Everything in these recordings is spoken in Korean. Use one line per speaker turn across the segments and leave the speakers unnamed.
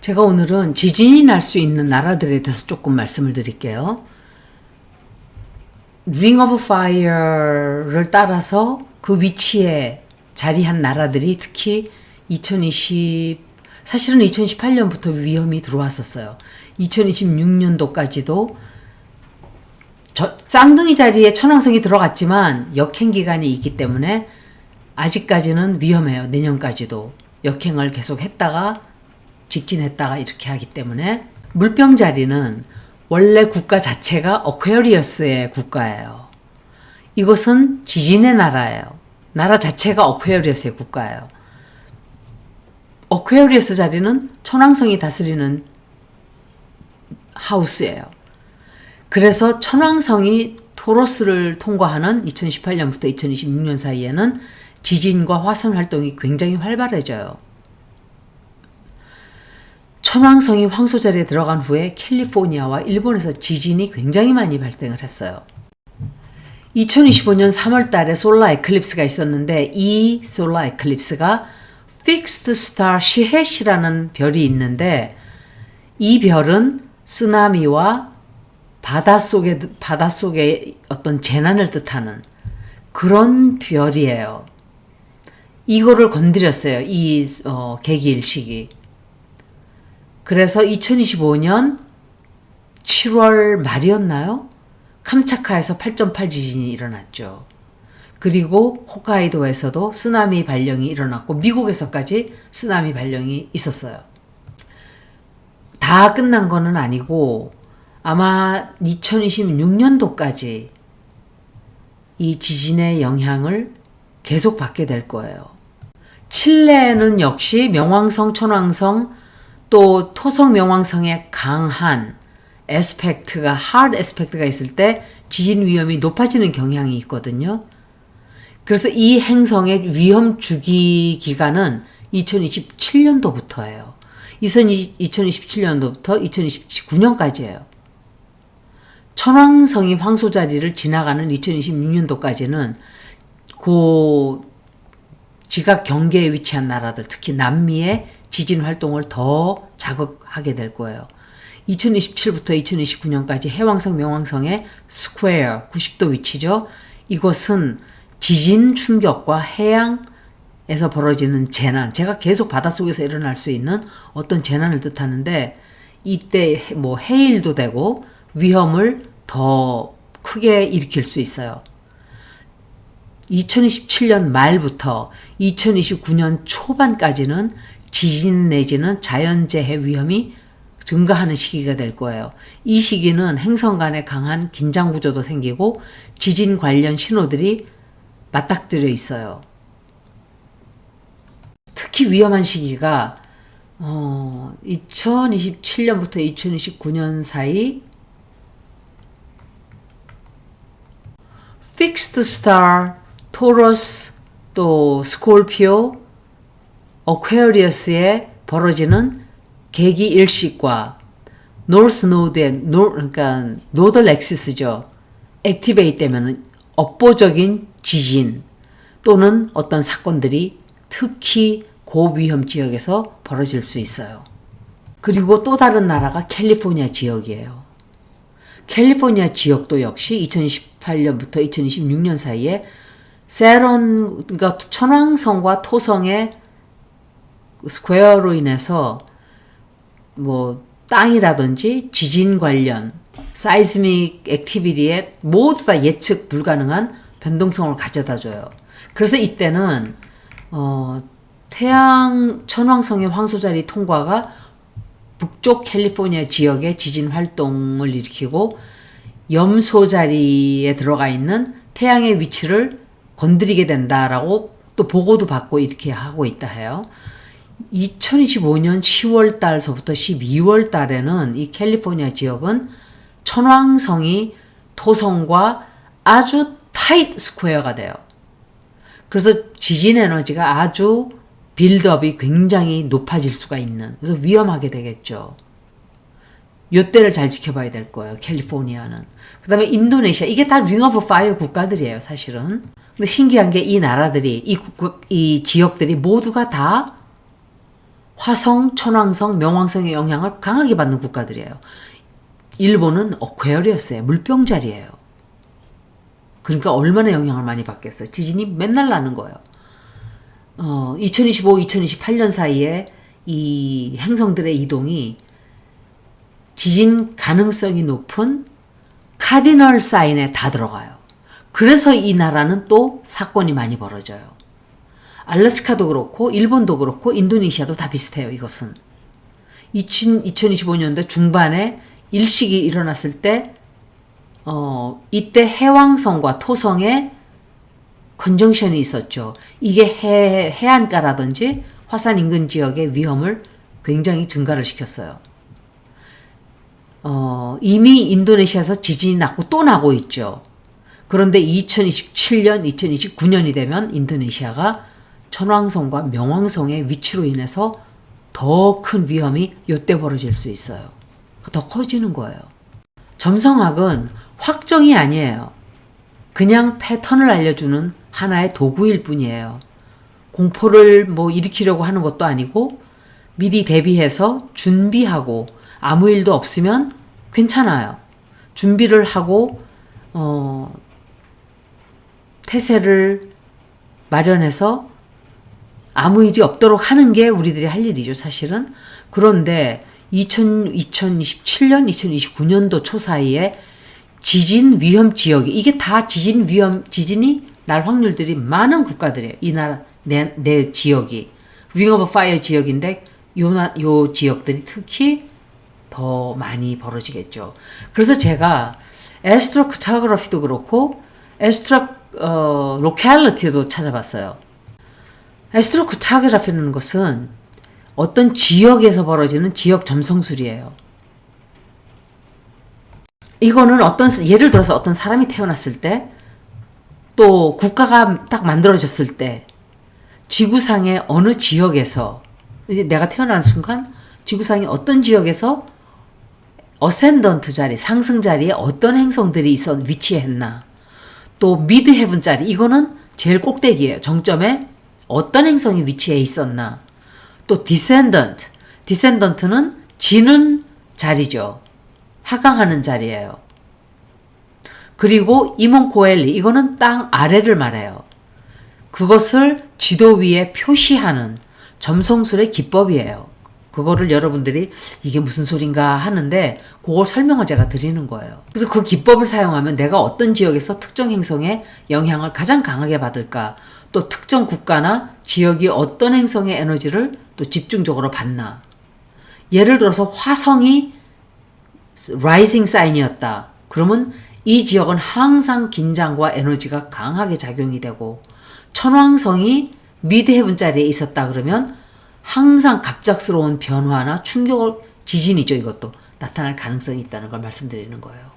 제가 오늘은 지진이 날 수 있는 나라들에 대해서 조금 말씀을 드릴게요. Ring of Fire를 따라서 그 위치에 자리한 나라들이 특히 사실은 2018년부터 위험이 들어왔었어요. 2026년도까지도 쌍둥이 자리에 천왕성이 들어갔지만 역행 기간이 있기 때문에 아직까지는 위험해요. 내년까지도 역행을 계속 했다가 직진했다가 이렇게 하기 때문에 물병 자리는 원래 국가 자체가 어퀘리어스의 국가예요. 이것은 지진의 나라예요. 나라 자체가 어퀘리어스의 국가예요. 어퀘리어스 자리는 천왕성이 다스리는 하우스예요. 그래서 천왕성이 토러스를 통과하는 2018년부터 2026년 사이에는 지진과 화산 활동이 굉장히 활발해져요. 천왕성이 황소 자리에 들어간 후에 캘리포니아와 일본에서 지진이 굉장히 많이 발생을 했어요. 2025년 3월 달에 솔라 에클립스가 있었는데 이 솔라 에클립스가 Fixed Star 시헤시라는 별이 있는데 이 별은 쓰나미와 바닷속의 어떤 재난을 뜻하는 그런 별이에요. 이거를 건드렸어요. 이 개기일식이. 그래서 2025년 7월 말이었나요? 캄차카에서 8.8 지진이 일어났죠. 그리고 홋카이도에서도 쓰나미 발령이 일어났고 미국에서까지 쓰나미 발령이 있었어요. 다 끝난 거는 아니고 아마 2026년도까지 이 지진의 영향을 계속 받게 될 거예요. 칠레는 역시 명왕성, 천왕성, 또 토성 명왕성의 강한 하드 에스펙트가 있을 때 지진 위험이 높아지는 경향이 있거든요. 그래서 이 행성의 위험 주기 기간은 2027년도부터예요. 2027년도부터 2029년까지예요. 천왕성이 황소 자리를 지나가는 2026년도까지는 그 지각 경계에 위치한 나라들, 특히 남미의 지진 활동을 더 자극하게 될 거예요. 2027부터 2029년까지 해왕성, 명왕성의 스퀘어 90도 위치죠. 이것은 지진 충격과 해양에서 벌어지는 재난, 제가 계속 바닷속에서 일어날 수 있는 어떤 재난을 뜻하는데 이때 뭐 해일도 되고 위험을 더 크게 일으킬 수 있어요. 2027년 말부터 2029년 초반까지는 지진 내지는 자연재해 위험이 증가하는 시기가 될 거예요. 이 시기는 행성 간의 강한 긴장 구조도 생기고 지진 관련 신호들이 맞닥뜨려 있어요. 특히 위험한 시기가 2027년부터 2029년 사이 Fixed Star, 토러스, 또 스콜피오, 어퀘리어스에 벌어지는 계기 일식과 노스 노드의 그러니까 노덜 엑시스죠. 액티베이트 되면은 업보적인 지진 또는 어떤 사건들이 특히 고위험 지역에서 벌어질 수 있어요. 그리고 또 다른 나라가 캘리포니아 지역이에요. 캘리포니아 지역도 역시 2018년부터 2026년 사이에 그러니까 천왕성과 토성의 스퀘어로 인해서 뭐 땅이라든지 지진 관련 사이스믹 액티비티에 모두 다 예측 불가능한 변동성을 가져다 줘요. 그래서 이때는 천왕성의 황소자리 통과가 북쪽 캘리포니아 지역의 지진 활동을 일으키고 염소 자리에 들어가 있는 태양의 위치를 건드리게 된다라고 또 보고도 받고 이렇게 하고 있다 해요. 2025년 10월 달서부터 12월 달에는 이 캘리포니아 지역은 천왕성이 토성과 아주 타이트 스퀘어가 돼요. 그래서 지진 에너지가 아주 빌드업이 굉장히 높아질 수가 있는, 그래서 위험하게 되겠죠. 요때를 잘 지켜봐야 될 거예요. 캘리포니아는. 그 다음에 인도네시아, 이게 다 링 오브 파이어 국가들이에요, 사실은. 근데 신기한 게 이 나라들이, 이 지역들이 모두가 다 화성, 천왕성, 명왕성의 영향을 강하게 받는 국가들이에요. 일본은 어퀘어리어스예요. 물병자리예요. 그러니까 얼마나 영향을 많이 받겠어요. 지진이 맨날 나는 거예요. 2025, 2028년 사이에 이 행성들의 이동이 지진 가능성이 높은 카디널 사인에 다 들어가요. 그래서 이 나라는 또 사건이 많이 벌어져요. 알래스카도 그렇고 일본도 그렇고 인도네시아도 다 비슷해요. 이것은 2025년도 중반에 일식이 일어났을 때 이때 해왕성과 토성에 컨정션이 있었죠. 이게 해안가라든지 화산 인근 지역의 위험을 굉장히 증가를 시켰어요. 이미 인도네시아에서 지진이 났고 또 나고 있죠. 그런데 2027년, 2029년이 되면 인도네시아가 천왕성과 명왕성의 위치로 인해서 더 큰 위험이 요때 벌어질 수 있어요. 더 커지는 거예요. 점성학은 확정이 아니에요. 그냥 패턴을 알려주는 하나의 도구일 뿐이에요. 공포를 일으키려고 하는 것도 아니고 미리 대비해서 준비하고 아무 일도 없으면 괜찮아요. 준비를 하고 태세를 마련해서 아무 일이 없도록 하는 게 우리들이 할 일이죠, 사실은. 그런데 2027년, 2029년도 초 사이에 지진 위험 지역이, 이게 다 지진이 날 확률들이 많은 국가들이에요. 이 나라, 내 지역이. 링 오브 파이어 지역인데, 요 지역들이 특히 더 많이 벌어지겠죠. 그래서 제가 에스트로카토그래피도 그렇고, 로컬리티도 찾아봤어요. 에스트로카토그래피라는 것은 어떤 지역에서 벌어지는 지역 점성술이에요. 이거는 예를 들어서 어떤 사람이 태어났을 때, 또 국가가 딱 만들어졌을 때, 지구상의 어느 지역에서, 이제 내가 태어나는 순간, 지구상의 어떤 지역에서 어센던트 자리, 상승 자리에 어떤 행성들이 위치했나. 또 미드 헤븐 자리, 이거는 제일 꼭대기예요. 정점에 어떤 행성이 위치해 있었나. 또 디센던트는 지는 자리죠. 하강하는 자리예요. 그리고 이몬코엘리, 이거는 땅 아래를 말해요. 그것을 지도 위에 표시하는 점성술의 기법이에요. 그거를 여러분들이 이게 무슨 소린가 하는데 그걸 설명을 제가 드리는 거예요. 그래서 그 기법을 사용하면 내가 어떤 지역에서 특정 행성의 영향을 가장 강하게 받을까, 또 특정 국가나 지역이 어떤 행성의 에너지를 또 집중적으로 받나. 예를 들어서 화성이 라이징 사인이었다. 그러면 이 지역은 항상 긴장과 에너지가 강하게 작용이 되고, 천왕성이 미드 헤븐 자리에 있었다 그러면 항상 갑작스러운 변화나 지진이죠. 이것도 나타날 가능성이 있다는 걸 말씀드리는 거예요.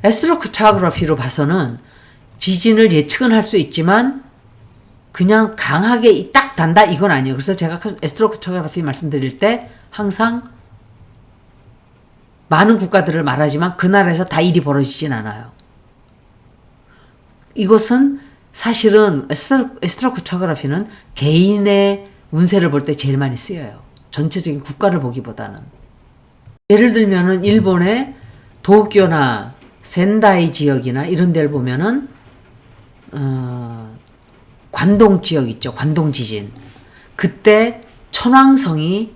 에스트로카토그래피로 봐서는 지진을 예측은 할 수 있지만 그냥 강하게 딱 단다 이건 아니에요. 그래서 제가 에스트로카토그래피 말씀드릴 때 항상 많은 국가들을 말하지만 그 나라에서 다 일이 벌어지진 않아요. 이것은 사실은 에스트로카토그래피는 개인의 운세를 볼 때 제일 많이 쓰여요. 전체적인 국가를 보기보다는. 예를 들면은 일본의 도쿄나 센다이 지역이나 이런 데를 보면은 관동 지역 있죠. 관동 지진. 그때 천왕성이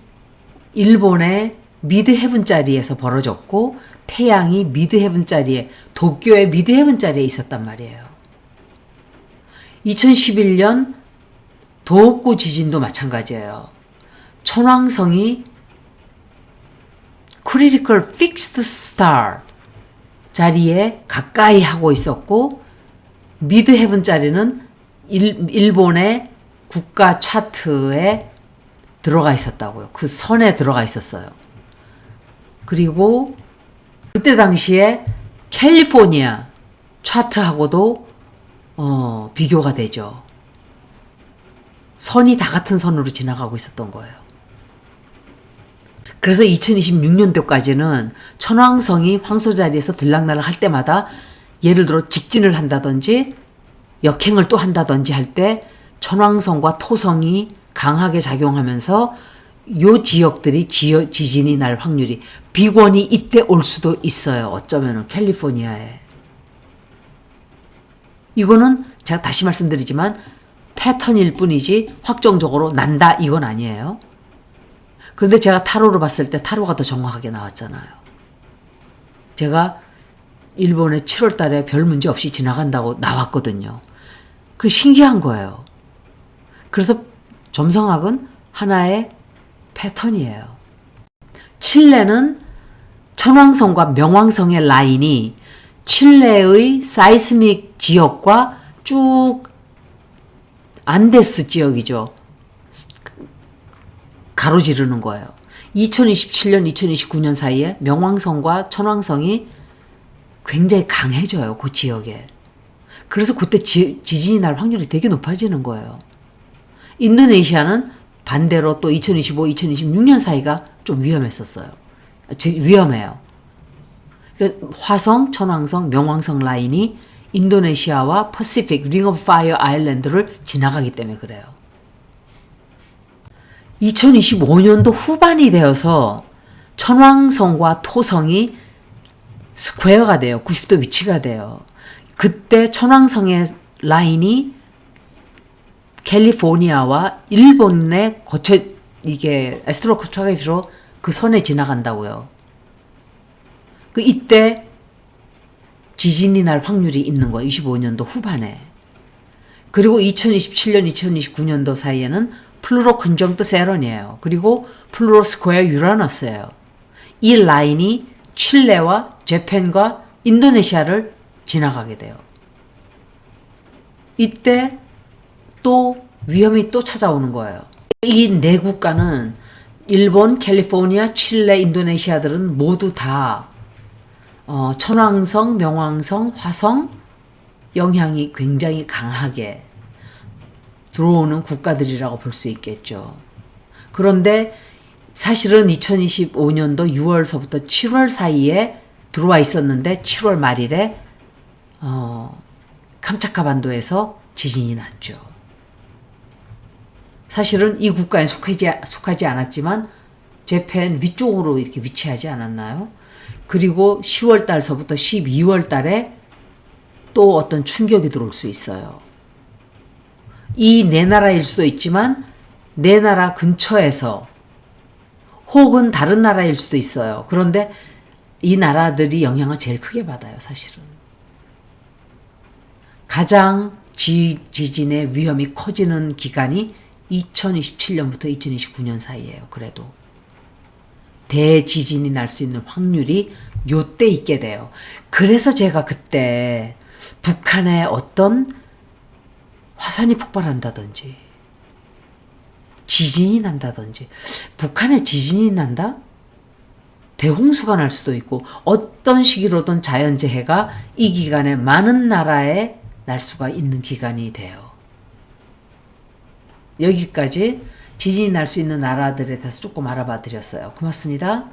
일본의 미드 헤븐 자리에서 벌어졌고 태양이 미드 헤븐 자리에, 도쿄의 미드 헤븐 자리에 있었단 말이에요. 2011년 도호쿠 지진도 마찬가지예요. 천왕성이 critical fixed star 자리에 가까이 하고 있었고, 미드 헤븐 자리는 일본의 국가 차트에 들어가 있었다고요. 그 선에 들어가 있었어요. 그리고 그때 당시에 캘리포니아 차트하고도 비교가 되죠. 선이 다 같은 선으로 지나가고 있었던 거예요. 그래서 2026년도까지는 천왕성이 황소 자리에서 들락날락 할 때마다 예를 들어 직진을 한다든지 역행을 또 한다든지 할 때 천왕성과 토성이 강하게 작용하면서 요 지역들이 지진이 날 확률이 빅원이 이때 올 수도 있어요. 어쩌면은 캘리포니아에. 이거는 제가 다시 말씀드리지만 패턴일 뿐이지 확정적으로 난다 이건 아니에요. 그런데 제가 타로로 봤을 때 타로가 더 정확하게 나왔잖아요. 제가 일본에 7월 달에 별 문제 없이 지나간다고 나왔거든요. 그 신기한 거예요. 그래서 점성학은 하나의 패턴이에요. 칠레는 천왕성과 명왕성의 라인이 칠레의 사이스믹 지역과 쭉 안데스 지역이죠. 가로지르는 거예요. 2027년, 2029년 사이에 명왕성과 천왕성이 굉장히 강해져요. 그 지역에. 그래서 그때 지진이 날 확률이 되게 높아지는 거예요. 인도네시아는 반대로 또 2025, 2026년 사이가 좀 위험했었어요. 위험해요. 그러니까 화성, 천왕성, 명왕성 라인이 인도네시아와 퍼시픽 링 오브 파이어 아일랜드를 지나가기 때문에 그래요. 2025년도 후반이 되어서 천왕성과 토성이 스퀘어가 돼요. 90도 위치가 돼요. 그때 천왕성의 라인이 캘리포니아와 일본에 거쳐 이게 에스트로카토그래피로 그 선에 지나간다고요. 그 이때 지진이 날 확률이 있는 거예요. 25년도 후반에. 그리고 2027년, 2029년도 사이에는 플루로 컨정트 세런이에요. 그리고 플루로 스퀘어 유라너스예요. 이 라인이 칠레와 재팬과 인도네시아를 지나가게 돼요. 이때 또 위험이 또 찾아오는 거예요. 이 네 국가는 일본, 캘리포니아, 칠레, 인도네시아들은 모두 다 천왕성, 명왕성, 화성 영향이 굉장히 강하게 들어오는 국가들이라고 볼 수 있겠죠. 그런데 사실은 2025년도 6월서부터 7월 사이에 들어와 있었는데 7월 말일에 캄차카 반도에서 지진이 났죠. 사실은 이 국가에 속하지 않았지만 재팬 위쪽으로 이렇게 위치하지 않았나요? 그리고 10월 달서부터 12월 달에 또 어떤 충격이 들어올 수 있어요. 이 네 나라일 수도 있지만 네 나라 근처에서 혹은 다른 나라일 수도 있어요. 그런데 이 나라들이 영향을 제일 크게 받아요, 사실은. 가장 지진의 위험이 커지는 기간이 2027년부터 2029년 사이예요. 그래도 대지진이 날 수 있는 확률이 요때 있게 돼요. 그래서 제가 그때 북한에 어떤 화산이 폭발한다든지 지진이 난다든지 북한에 지진이 난다? 대홍수가 날 수도 있고 어떤 시기로든 자연재해가 이 기간에 많은 나라에 날 수가 있는 기간이 돼요. 여기까지 지진이 날 수 있는 나라들에 대해서 조금 알아봐 드렸어요. 고맙습니다.